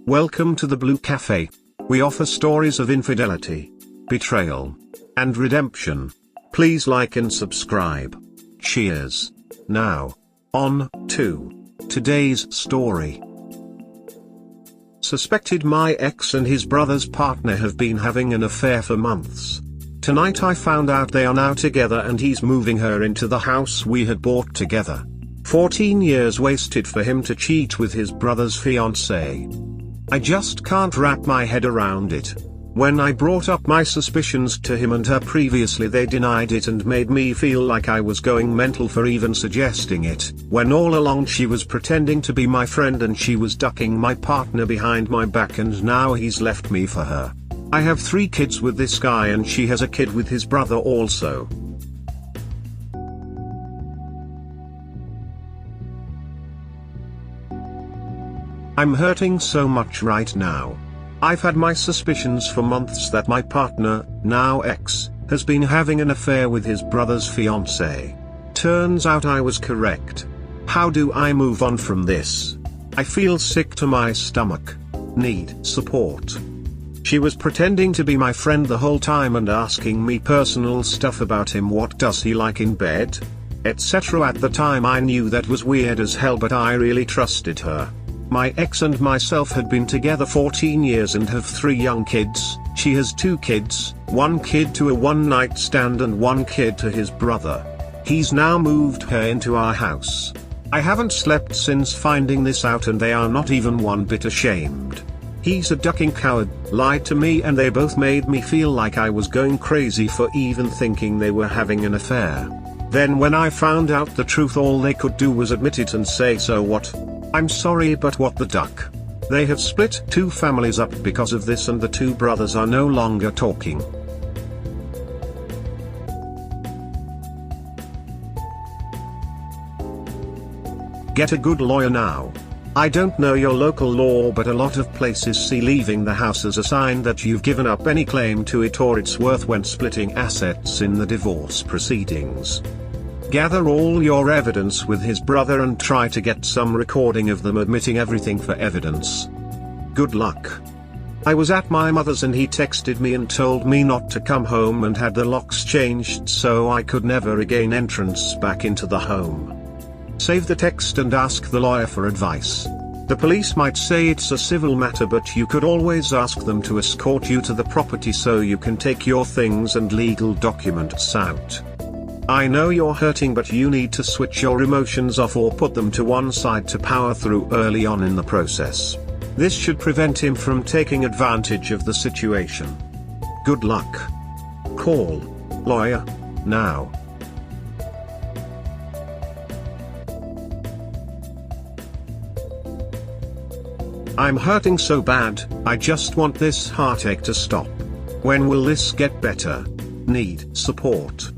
Welcome to the Blue Cafe. We offer stories of infidelity, betrayal, and redemption. Please like and subscribe. Cheers. Now, on to today's story. Suspected my ex and his brother's partner have been having an affair for months. Tonight I found out they are now together and he's moving her into the house we had bought together. 14 years wasted for him to cheat with his brother's fiancée. I just can't wrap my head around it. When I brought up my suspicions to him and her previously, they denied it and made me feel like I was going mental for even suggesting it, when all along she was pretending to be my friend and she was ducking my partner behind my back, and now he's left me for her. I have 3 kids with this guy and she has a kid with his brother also. I'm hurting so much right now. I've had my suspicions for months that my partner, now ex, has been having an affair with his brother's fiancée. Turns out I was correct. How do I move on from this? I feel sick to my stomach. Need support. She was pretending to be my friend the whole time and asking me personal stuff about him. What does he like in bed? Etc. At the time I knew that was weird as hell, but I really trusted her. My ex and myself had been together 14 years and have 3 young kids. She has 2 kids, 1 kid to a one-night stand and 1 kid to his brother. He's now moved her into our house. I haven't slept since finding this out and they are not even one bit ashamed. He's a ducking coward, lied to me, and they both made me feel like I was going crazy for even thinking they were having an affair. Then when I found out the truth, all they could do was admit it and say, so what? I'm sorry, but what the duck? They have split 2 families up because of this and the 2 brothers are no longer talking. Get a good lawyer now. I don't know your local law, but a lot of places see leaving the house as a sign that you've given up any claim to it or its worth when splitting assets in the divorce proceedings. Gather all your evidence with his brother and try to get some recording of them admitting everything for evidence. Good luck. I was at my mother's and he texted me and told me not to come home and had the locks changed so I could never regain entrance back into the home. Save the text and ask the lawyer for advice. The police might say it's a civil matter, but you could always ask them to escort you to the property so you can take your things and legal documents out. I know you're hurting, but you need to switch your emotions off or put them to one side to power through early on in the process. This should prevent him from taking advantage of the situation. Good luck. Call lawyer now. I'm hurting so bad, I just want this heartache to stop. When will this get better? Need support.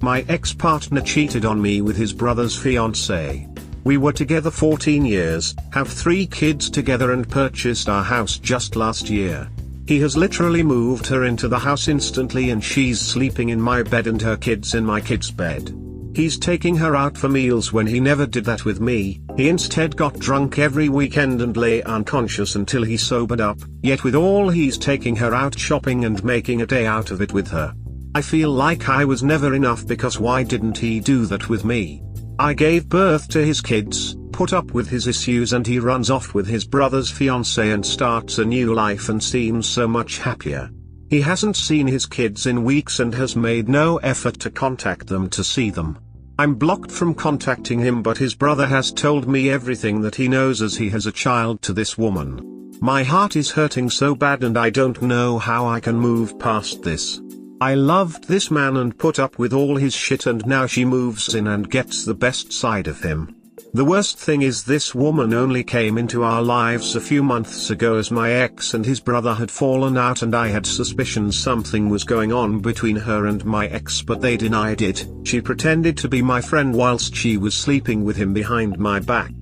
My ex-partner cheated on me with his brother's fiancée. We were together 14 years, have 3 kids together and purchased our house just last year. He has literally moved her into the house instantly and she's sleeping in my bed and her kids in my kids' bed. He's taking her out for meals when he never did that with me. He instead got drunk every weekend and lay unconscious until he sobered up, yet with all he's taking her out shopping and making a day out of it with her. I feel like I was never enough because why didn't he do that with me? I gave birth to his kids, put up with his issues, and he runs off with his brother's fiancée and starts a new life and seems so much happier. He hasn't seen his kids in weeks and has made no effort to contact them to see them. I'm blocked from contacting him, but his brother has told me everything that he knows as he has a child to this woman. My heart is hurting so bad and I don't know how I can move past this. I loved this man and put up with all his shit, and now she moves in and gets the best side of him. The worst thing is this woman only came into our lives a few months ago as my ex and his brother had fallen out and I had suspicions something was going on between her and my ex, but they denied it. She pretended to be my friend whilst she was sleeping with him behind my back.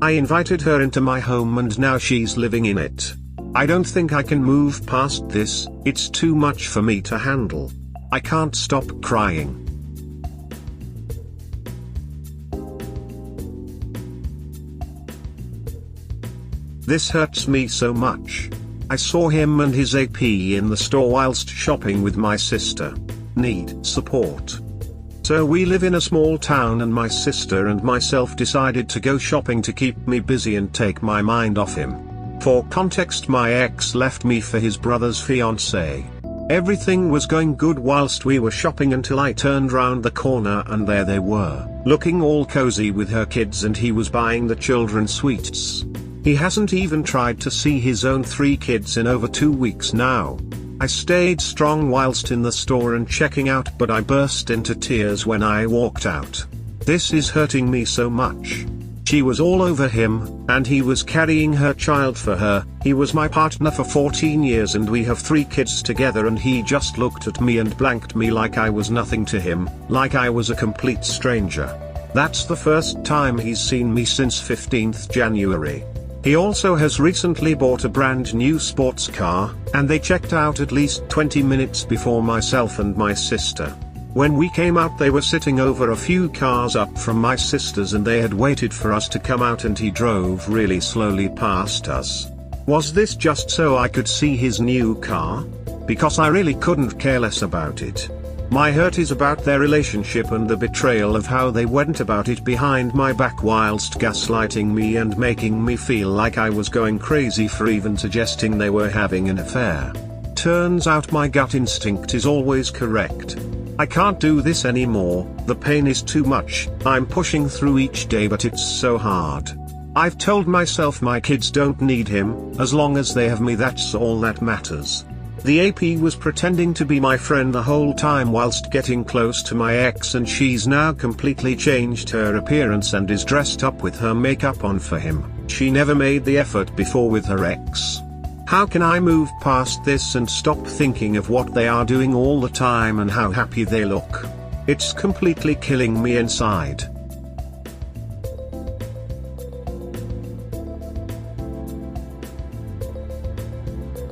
I invited her into my home and now she's living in it. I don't think I can move past this, it's too much for me to handle. I can't stop crying. This hurts me so much. I saw him and his AP in the store whilst shopping with my sister. Need support. So we live in a small town and my sister and myself decided to go shopping to keep me busy and take my mind off him. For context, my ex left me for his brother's fiancée. Everything was going good whilst we were shopping until I turned round the corner and there they were, looking all cozy with her kids, and he was buying the children sweets. He hasn't even tried to see his own 3 kids in over 2 weeks now. I stayed strong whilst in the store and checking out, but I burst into tears when I walked out. This is hurting me so much. She was all over him, and he was carrying her child for her. He was my partner for 14 years and we have 3 kids together, and he just looked at me and blanked me like I was nothing to him, like I was a complete stranger. That's the first time he's seen me since 15th January. He also has recently bought a brand new sports car, and they checked out at least 20 minutes before myself and my sister. When we came out they were sitting over a few cars up from my sister's and they had waited for us to come out, and he drove really slowly past us. Was this just so I could see his new car? Because I really couldn't care less about it. My hurt is about their relationship and the betrayal of how they went about it behind my back whilst gaslighting me and making me feel like I was going crazy for even suggesting they were having an affair. Turns out my gut instinct is always correct. I can't do this anymore, the pain is too much. I'm pushing through each day, but it's so hard. I've told myself my kids don't need him, as long as they have me that's all that matters. The AP was pretending to be my friend the whole time whilst getting close to my ex, and she's now completely changed her appearance and is dressed up with her makeup on for him. She never made the effort before with her ex. How can I move past this and stop thinking of what they are doing all the time and how happy they look? It's completely killing me inside.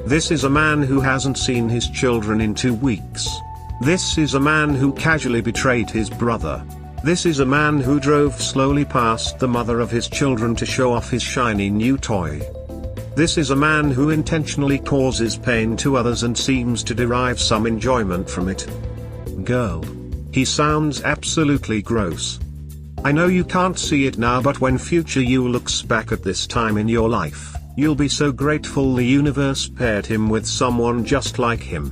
This is a man who hasn't seen his children in 2 weeks. This is a man who casually betrayed his brother. This is a man who drove slowly past the mother of his children to show off his shiny new toy. This is a man who intentionally causes pain to others and seems to derive some enjoyment from it. Girl. He sounds absolutely gross. I know you can't see it now, but when future you looks back at this time in your life, you'll be so grateful the universe paired him with someone just like him.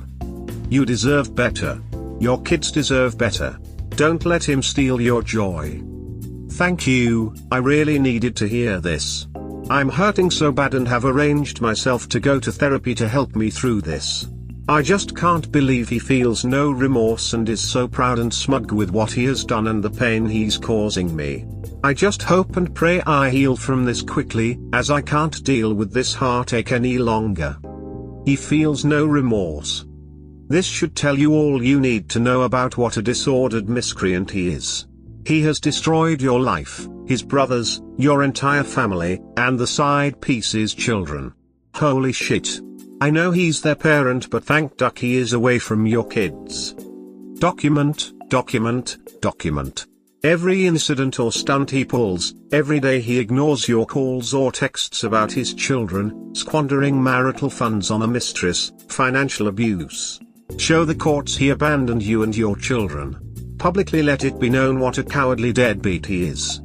You deserve better. Your kids deserve better. Don't let him steal your joy. Thank you, I really needed to hear this. I'm hurting so bad and have arranged myself to go to therapy to help me through this. I just can't believe he feels no remorse and is so proud and smug with what he has done and the pain he's causing me. I just hope and pray I heal from this quickly, as I can't deal with this heartache any longer. He feels no remorse. This should tell you all you need to know about what a disordered miscreant he is. He has destroyed your life, his brothers, your entire family, and the side piece's children. Holy shit. I know he's their parent, but thank duck he is away from your kids. Document, document, document. Every incident or stunt he pulls, every day he ignores your calls or texts about his children, squandering marital funds on a mistress, financial abuse. Show the courts he abandoned you and your children. Publicly let it be known what a cowardly deadbeat he is.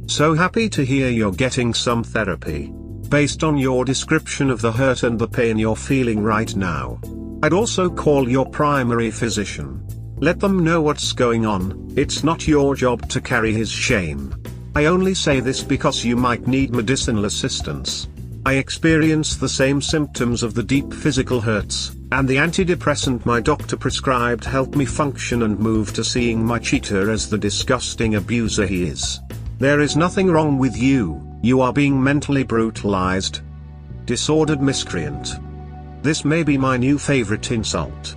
So happy to hear you're getting some therapy. Based on your description of the hurt and the pain you're feeling right now, I'd also call your primary physician. Let them know what's going on. It's not your job to carry his shame. I only say this because you might need medicinal assistance. I experience the same symptoms of the deep physical hurts, and the antidepressant my doctor prescribed helped me function and move to seeing my cheater as the disgusting abuser he is. There is nothing wrong with you, you are being mentally brutalized. Disordered miscreant. This may be my new favorite insult.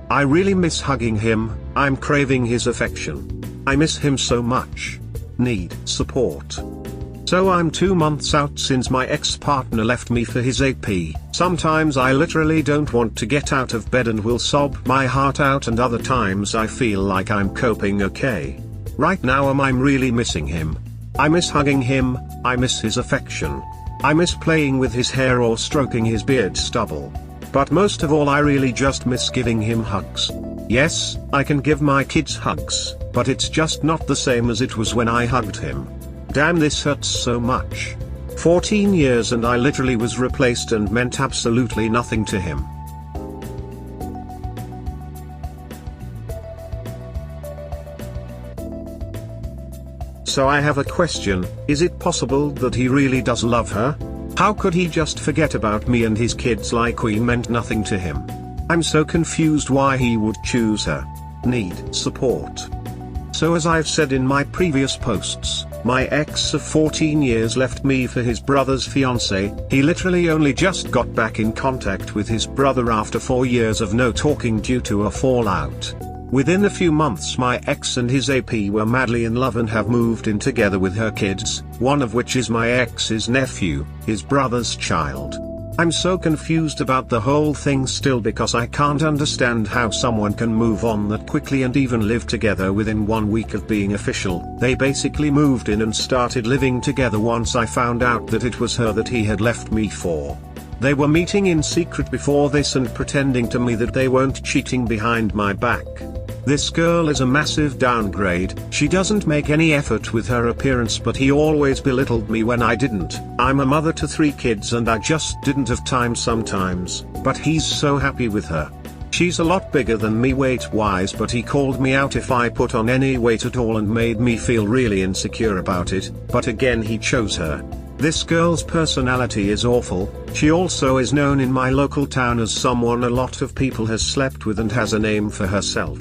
I really miss hugging him, I'm craving his affection. I miss him so much. Need support. So I'm 2 months out since my ex-partner left me for his AP. Sometimes I literally don't want to get out of bed and will sob my heart out, and other times I feel like I'm coping okay. Right now I'm really missing him. I miss hugging him, I miss his affection. I miss playing with his hair or stroking his beard stubble. But most of all I really just miss giving him hugs. Yes, I can give my kids hugs, but it's just not the same as it was when I hugged him. Damn, this hurts so much. 14 years and I literally was replaced and meant absolutely nothing to him. So I have a question, is it possible that he really does love her? How could he just forget about me and his kids like we meant nothing to him? I'm so confused why he would choose her. Need support. So as I've said in my previous posts, my ex of 14 years left me for his brother's fiancée. He literally only just got back in contact with his brother after 4 years of no talking due to a fallout. Within a few months my ex and his AP were madly in love and have moved in together with her kids, one of which is my ex's nephew, his brother's child. I'm so confused about the whole thing still because I can't understand how someone can move on that quickly and even live together within 1 week of being official. They basically moved in and started living together once I found out that it was her that he had left me for. They were meeting in secret before this and pretending to me that they weren't cheating behind my back. This girl is a massive downgrade. She doesn't make any effort with her appearance, but he always belittled me when I didn't. I'm a mother to 3 kids and I just didn't have time sometimes, but he's so happy with her. She's a lot bigger than me weight-wise, but he called me out if I put on any weight at all and made me feel really insecure about it, but again he chose her. This girl's personality is awful. She also is known in my local town as someone a lot of people has slept with and has a name for herself.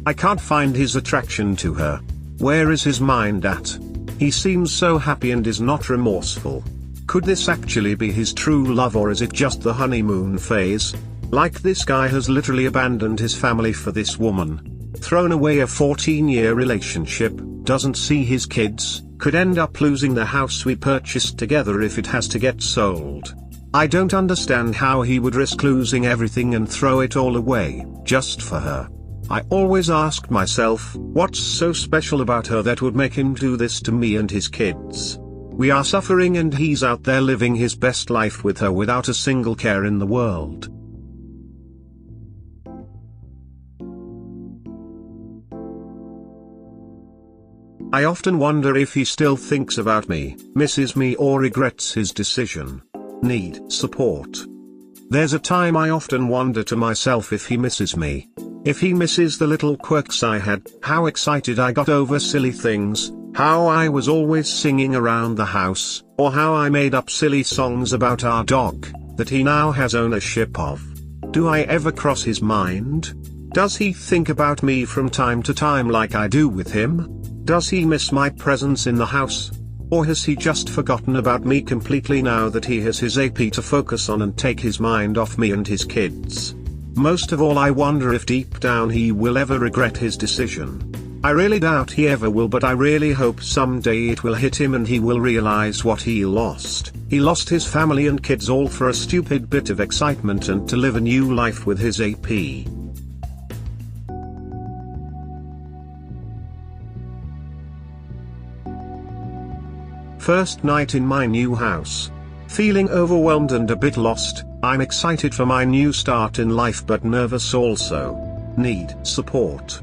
I can't find his attraction to her. Where is his mind at? He seems so happy and is not remorseful. Could this actually be his true love, or is it just the honeymoon phase? Like, this guy has literally abandoned his family for this woman. Thrown away a 14-year relationship, doesn't see his kids, could end up losing the house we purchased together if it has to get sold. I don't understand how he would risk losing everything and throw it all away, just for her. I always asked myself, what's so special about her that would make him do this to me and his kids? We are suffering and he's out there living his best life with her without a single care in the world. I often wonder if he still thinks about me, misses me, or regrets his decision. Need support. There's a time I often wonder to myself if he misses me. If he misses the little quirks I had, how excited I got over silly things, how I was always singing around the house, or how I made up silly songs about our dog, that he now has ownership of. Do I ever cross his mind? Does he think about me from time to time like I do with him? Does he miss my presence in the house? Or has he just forgotten about me completely now that he has his AP to focus on and take his mind off me and his kids? Most of all I wonder if deep down he will ever regret his decision. I really doubt he ever will, but I really hope someday it will hit him and he will realize what he lost. He lost his family and kids all for a stupid bit of excitement and to live a new life with his AP. First night in my new house. Feeling overwhelmed and a bit lost. I'm excited for my new start in life but nervous also. Need support.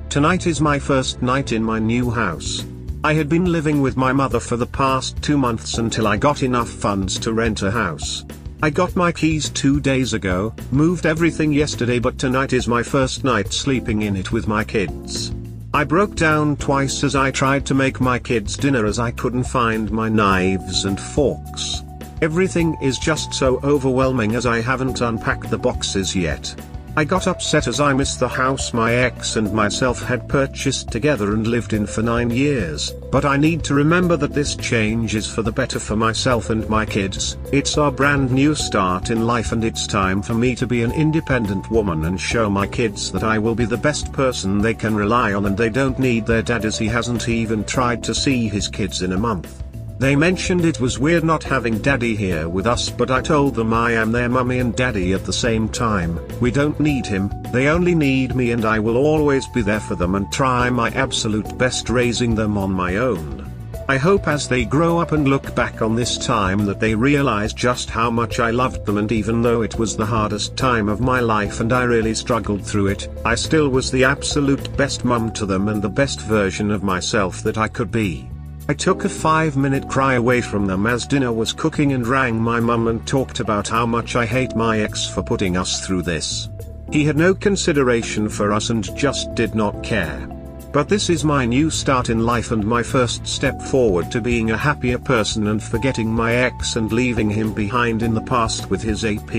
Tonight is my first night in my new house. I had been living with my mother for the past 2 months until I got enough funds to rent a house. I got my keys 2 days ago, moved everything yesterday, but tonight is my first night sleeping in it with my kids. I broke down twice as I tried to make my kids dinner as I couldn't find my knives and forks. Everything is just so overwhelming as I haven't unpacked the boxes yet. I got upset as I miss the house my ex and myself had purchased together and lived in for 9 years, but I need to remember that this change is for the better for myself and my kids. It's our brand new start in life and it's time for me to be an independent woman and show my kids that I will be the best person they can rely on and they don't need their dad, as he hasn't even tried to see his kids in a month. They mentioned it was weird not having daddy here with us, but I told them I am their mummy and daddy at the same time. We don't need him, they only need me, and I will always be there for them and try my absolute best raising them on my own. I hope as they grow up and look back on this time that they realize just how much I loved them, and even though it was the hardest time of my life and I really struggled through it, I still was the absolute best mum to them and the best version of myself that I could be. I took a 5-minute cry away from them as dinner was cooking and rang my mum and talked about how much I hate my ex for putting us through this. He had no consideration for us and just did not care. But this is my new start in life and my first step forward to being a happier person and forgetting my ex and leaving him behind in the past with his AP.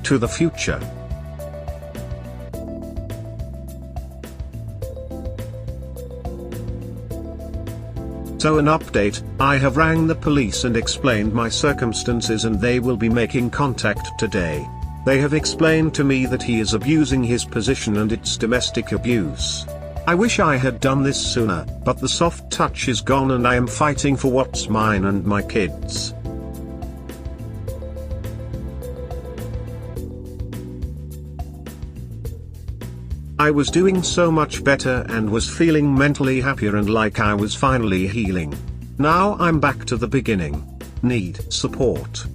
To the future. So an update, I have rang the police and explained my circumstances and they will be making contact today. They have explained to me that he is abusing his position and it's domestic abuse. I wish I had done this sooner, but the soft touch is gone and I am fighting for what's mine and my kids. I was doing so much better and was feeling mentally happier and like I was finally healing. Now I'm back to the beginning. Need support.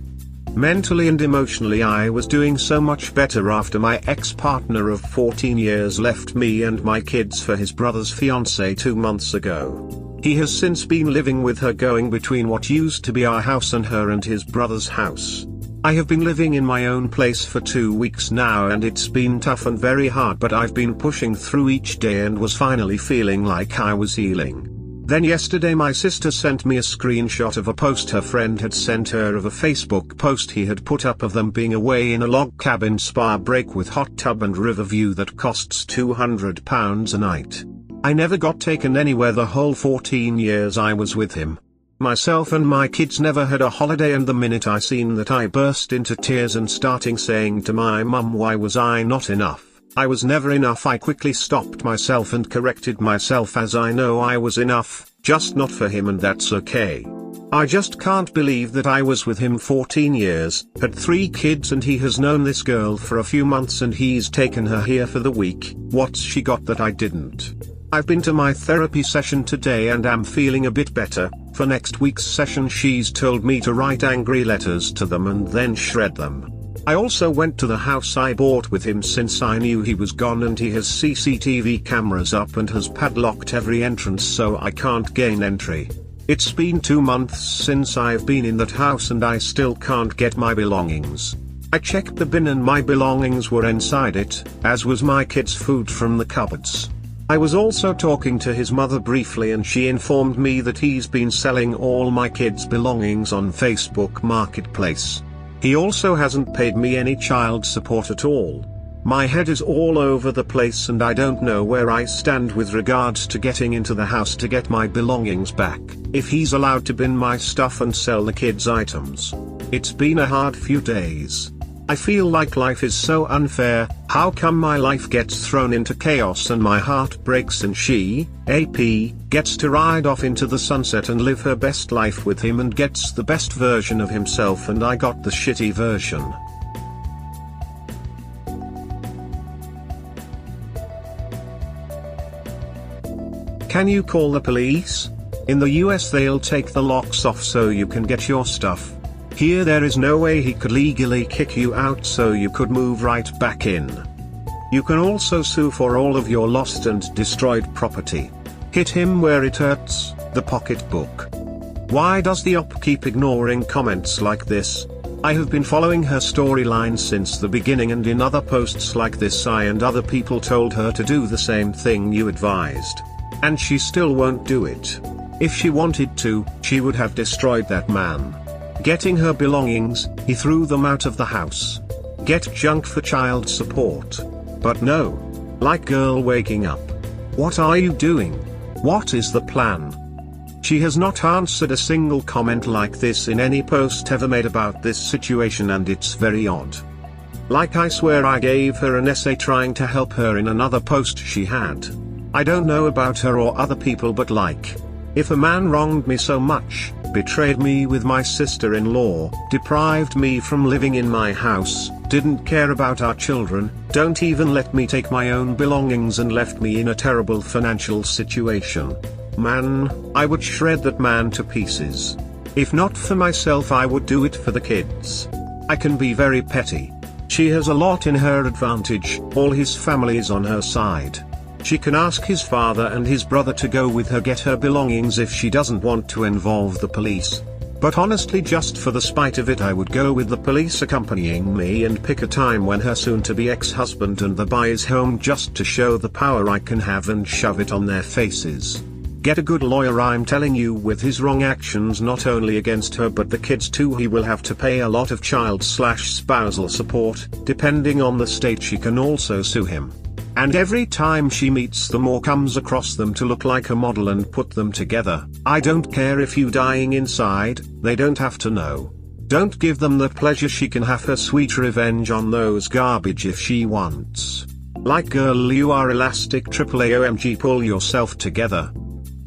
Mentally and emotionally I was doing so much better after my ex-partner of 14 years left me and my kids for his brother's fiancée 2 months ago. He has since been living with her, going between what used to be our house and her and his brother's house. I have been living in my own place for 2 weeks now and it's been tough and very hard, but I've been pushing through each day and was finally feeling like I was healing. Then yesterday my sister sent me a screenshot of a post her friend had sent her of a Facebook post he had put up of them being away in a log cabin spa break with hot tub and river view that costs £200 a night. I never got taken anywhere the whole 14 years I was with him. Myself and my kids never had a holiday, and the minute I seen that I burst into tears and starting saying to my mum, why was I not enough? I was never enough. I quickly stopped myself and corrected myself, as I know I was enough, just not for him, and that's okay. I just can't believe that I was with him 14 years, had 3 kids, and he has known this girl for a few months and he's taken her here for the week. What's she got that I didn't? I've been to my therapy session today and am feeling a bit better. For next week's session she's told me to write angry letters to them and then shred them. I also went to the house I bought with him since I knew he was gone, and he has CCTV cameras up and has padlocked every entrance so I can't gain entry. It's been 2 months since I've been in that house and I still can't get my belongings. I checked the bin and my belongings were inside it, as was my kids' food from the cupboards. I was also talking to his mother briefly and she informed me that he's been selling all my kids' belongings on Facebook Marketplace. He also hasn't paid me any child support at all. My head is all over the place and I don't know where I stand with regards to getting into the house to get my belongings back, if he's allowed to bin my stuff and sell the kids' items. It's been a hard few days. I feel like life is so unfair. How come my life gets thrown into chaos and my heart breaks and she, AP, gets to ride off into the sunset and live her best life with him and gets the best version of himself and I got the shitty version. Can you call the police? In the US they'll take the locks off so you can get your stuff. Here there is no way he could legally kick you out, so you could move right back in. You can also sue for all of your lost and destroyed property. Hit him where it hurts, the pocketbook. Why does the op keep ignoring comments like this? I have been following her storyline since the beginning, and in other posts like this I and other people told her to do the same thing you advised. And she still won't do it. If she wanted to, she would have destroyed that man. Getting her belongings, he threw them out of the house. Get junk for child support. But no. Like girl waking up. What are you doing? What is the plan? She has not answered a single comment like this in any post ever made about this situation, and it's very odd. Like I swear I gave her an essay trying to help her in another post she had. I don't know about her or other people, but like, if a man wronged me so much, betrayed me with my sister-in-law, deprived me from living in my house, didn't care about our children, don't even let me take my own belongings, and left me in a terrible financial situation. Man, I would shred that man to pieces. If not for myself, I would do it for the kids. I can be very petty. She has a lot in her advantage, all his family is on her side. She can ask his father and his brother to go with her, get her belongings if she doesn't want to involve the police. But honestly, just for the spite of it, I would go with the police accompanying me and pick a time when her soon-to-be ex-husband and the boy is home, just to show the power I can have and shove it on their faces. Get a good lawyer, I'm telling you, with his wrong actions not only against her but the kids too. He will have to pay a lot of child/spousal support, depending on the state. She can also sue him. And every time she meets them or comes across them to look like a model and put them together, I don't care if you dying inside, they don't have to know. Don't give them the pleasure. She can have her sweet revenge on those garbage if she wants. Like, girl, you are elastic, triple AOMG, pull yourself together.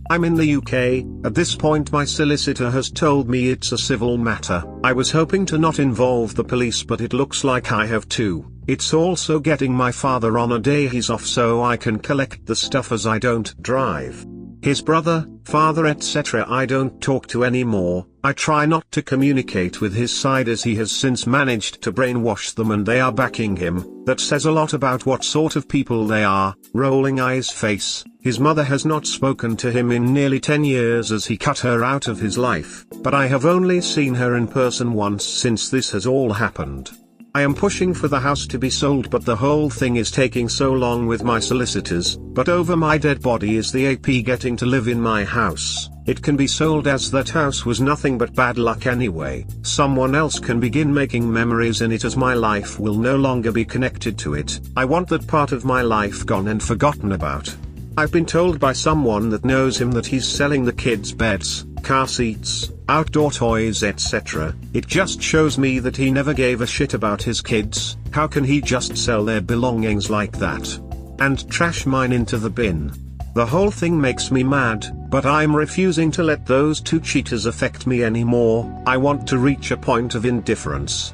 I'm in the UK, at this point my solicitor has told me it's a civil matter. I was hoping to not involve the police, but it looks like I have to. It's also getting my father on a day he's off so I can collect the stuff, as I don't drive. His brother, father etc. I don't talk to anymore. I try not to communicate with his side as he has since managed to brainwash them and they are backing him. That says a lot about what sort of people they are. Rolling eyes face. His mother has not spoken to him in nearly 10 years as he cut her out of his life, but I have only seen her in person once since this has all happened. I am pushing for the house to be sold, but the whole thing is taking so long with my solicitors. But over my dead body is the AP getting to live in my house. It can be sold as that house was nothing but bad luck anyway. Someone else can begin making memories in it as my life will no longer be connected to it. I want that part of my life gone and forgotten about. I've been told by someone that knows him that he's selling the kids' beds, car seats, outdoor toys etc. It just shows me that he never gave a shit about his kids. How can he just sell their belongings like that? And trash mine into the bin. The whole thing makes me mad, but I'm refusing to let those two cheaters affect me anymore. I want to reach a point of indifference.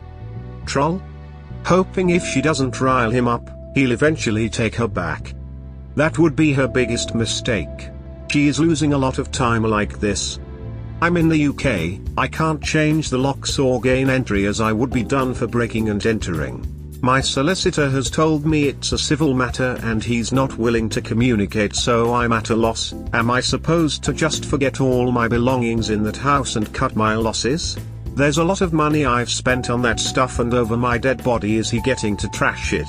Troll? Hoping if she doesn't rile him up, he'll eventually take her back. That would be her biggest mistake. She is losing a lot of time like this. I'm in the UK, I can't change the locks or gain entry as I would be done for breaking and entering. My solicitor has told me it's a civil matter and he's not willing to communicate, so I'm at a loss. Am I supposed to just forget all my belongings in that house and cut my losses? There's a lot of money I've spent on that stuff, and over my dead body is he getting to trash it.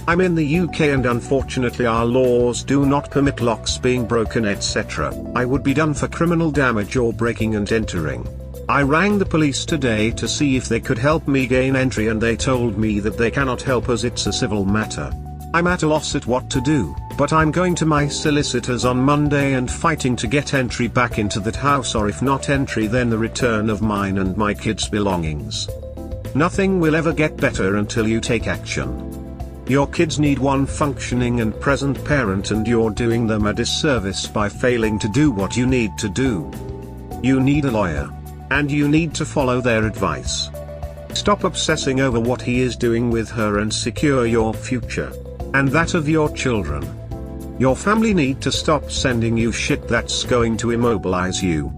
I'm in the UK and unfortunately our laws do not permit locks being broken etc. I would be done for criminal damage or breaking and entering. I rang the police today to see if they could help me gain entry and they told me that they cannot help as it's a civil matter. I'm at a loss at what to do, but I'm going to my solicitors on Monday and fighting to get entry back into that house, or if not entry then the return of mine and my kids' belongings. Nothing will ever get better until you take action. Your kids need one functioning and present parent, and you're doing them a disservice by failing to do what you need to do. You need a lawyer. And you need to follow their advice. Stop obsessing over what he is doing with her and secure your future. And that of your children. Your family need to stop sending you shit that's going to immobilize you.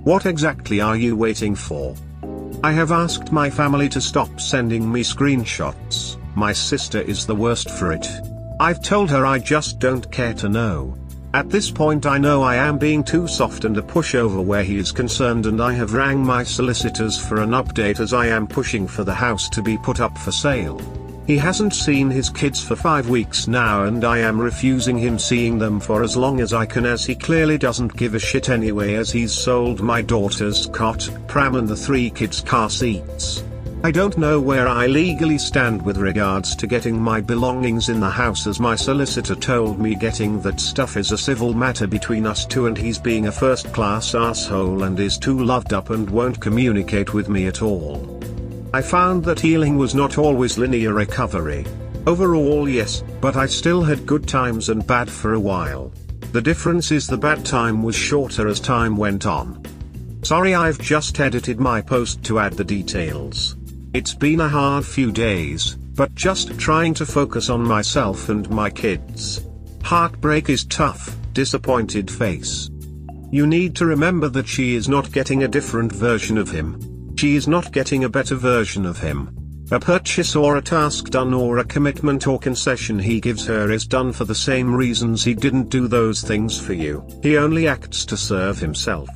What exactly are you waiting for? I have asked my family to stop sending me screenshots. My sister is the worst for it. I've told her I just don't care to know. At this point I know I am being too soft and a pushover where he is concerned, and I have rang my solicitors for an update as I am pushing for the house to be put up for sale. He hasn't seen his kids for 5 weeks now and I am refusing him seeing them for as long as I can, as he clearly doesn't give a shit anyway, as he's sold my daughter's cot, pram and the 3 kids' car seats. I don't know where I legally stand with regards to getting my belongings in the house, as my solicitor told me getting that stuff is a civil matter between us two and he's being a first-class asshole and is too loved up and won't communicate with me at all. I found that healing was not always linear recovery. Overall yes, but I still had good times and bad for a while. The difference is the bad time was shorter as time went on. Sorry, I've just edited my post to add the details. It's been a hard few days, but just trying to focus on myself and my kids. Heartbreak is tough, disappointed face. You need to remember that she is not getting a different version of him. She is not getting a better version of him. A purchase or a task done or a commitment or concession he gives her is done for the same reasons he didn't do those things for you. He only acts to serve himself.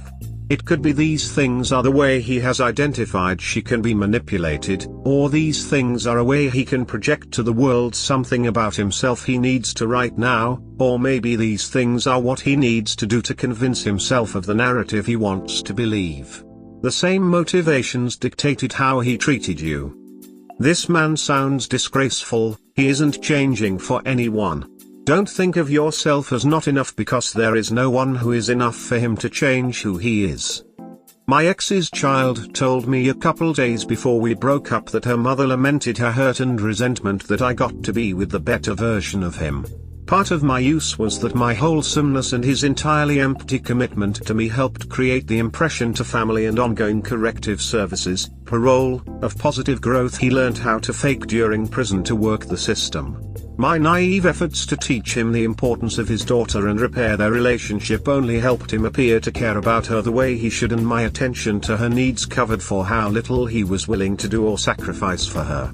It could be these things are the way he has identified she can be manipulated, or these things are a way he can project to the world something about himself he needs to right now, or maybe these things are what he needs to do to convince himself of the narrative he wants to believe. The same motivations dictated how he treated you. This man sounds disgraceful, he isn't changing for anyone. Don't think of yourself as not enough because there is no one who is enough for him to change who he is. My ex's child told me a couple days before we broke up that her mother lamented her hurt and resentment that I got to be with the better version of him. Part of my use was that my wholesomeness and his entirely empty commitment to me helped create the impression to family and ongoing corrective services, parole, of positive growth he learned how to fake during prison to work the system. My naive efforts to teach him the importance of his daughter and repair their relationship only helped him appear to care about her the way he should, and my attention to her needs covered for how little he was willing to do or sacrifice for her.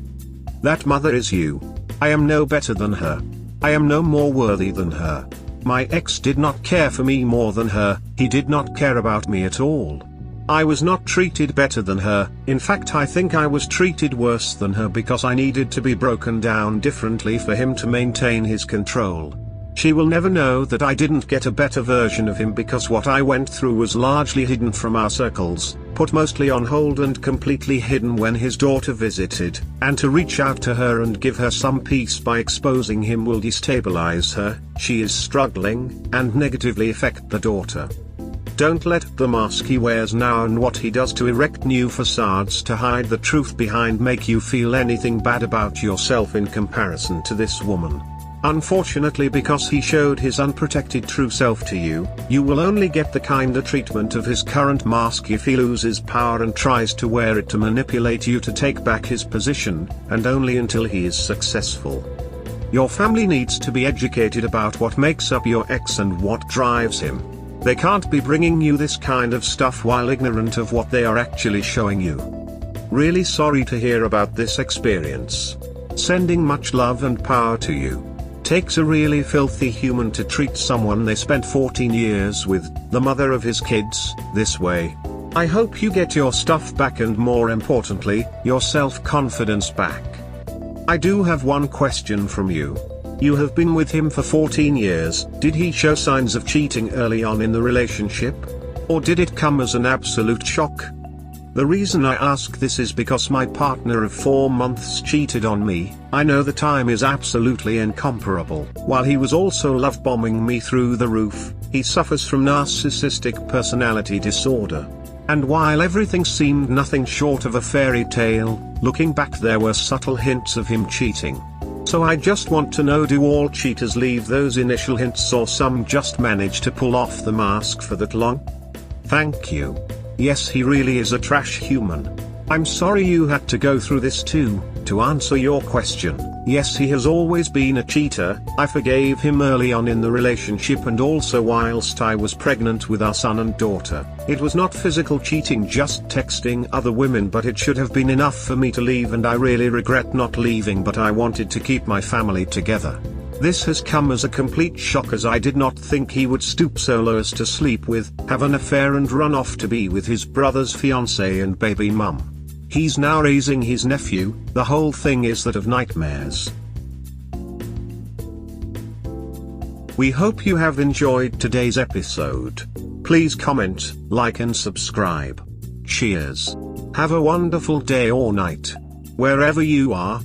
That mother is you. I am no better than her. I am no more worthy than her. My ex did not care for me more than her, he did not care about me at all. I was not treated better than her, in fact I think I was treated worse than her because I needed to be broken down differently for him to maintain his control. She will never know that I didn't get a better version of him because what I went through was largely hidden from our circles, put mostly on hold and completely hidden when his daughter visited, and to reach out to her and give her some peace by exposing him will destabilize her, she is struggling, and negatively affect the daughter. Don't let the mask he wears now and what he does to erect new facades to hide the truth behind make you feel anything bad about yourself in comparison to this woman. Unfortunately, because he showed his unprotected true self to you, you will only get the kinder treatment of his current mask if he loses power and tries to wear it to manipulate you to take back his position, and only until he is successful. Your family needs to be educated about what makes up your ex and what drives him. They can't be bringing you this kind of stuff while ignorant of what they are actually showing you. Really sorry to hear about this experience. Sending much love and power to you. Takes a really filthy human to treat someone they spent 14 years with, the mother of his kids, this way. I hope you get your stuff back and more importantly, your self-confidence back. I do have one question from you. You have been with him for 14 years, did he show signs of cheating early on in the relationship? Or did it come as an absolute shock? The reason I ask this is because my partner of 4 months cheated on me. I know the time is absolutely incomparable. While he was also love bombing me through the roof, he suffers from narcissistic personality disorder. And while everything seemed nothing short of a fairy tale, looking back there were subtle hints of him cheating. So I just want to know, do all cheaters leave those initial hints or some just manage to pull off the mask for that long? Thank you. Yes, he really is a trash human. I'm sorry you had to go through this too. To answer your question, yes, he has always been a cheater. I forgave him early on in the relationship and also whilst I was pregnant with our son and daughter. It was not physical cheating, just texting other women, but it should have been enough for me to leave, and I really regret not leaving, but I wanted to keep my family together. This has come as a complete shock, as I did not think he would stoop so low as to sleep with, have an affair and run off to be with his brother's fiancée and baby mum. He's now raising his nephew. The whole thing is that of nightmares. We hope you have enjoyed today's episode. Please comment, like and subscribe. Cheers. Have a wonderful day or night, wherever you are.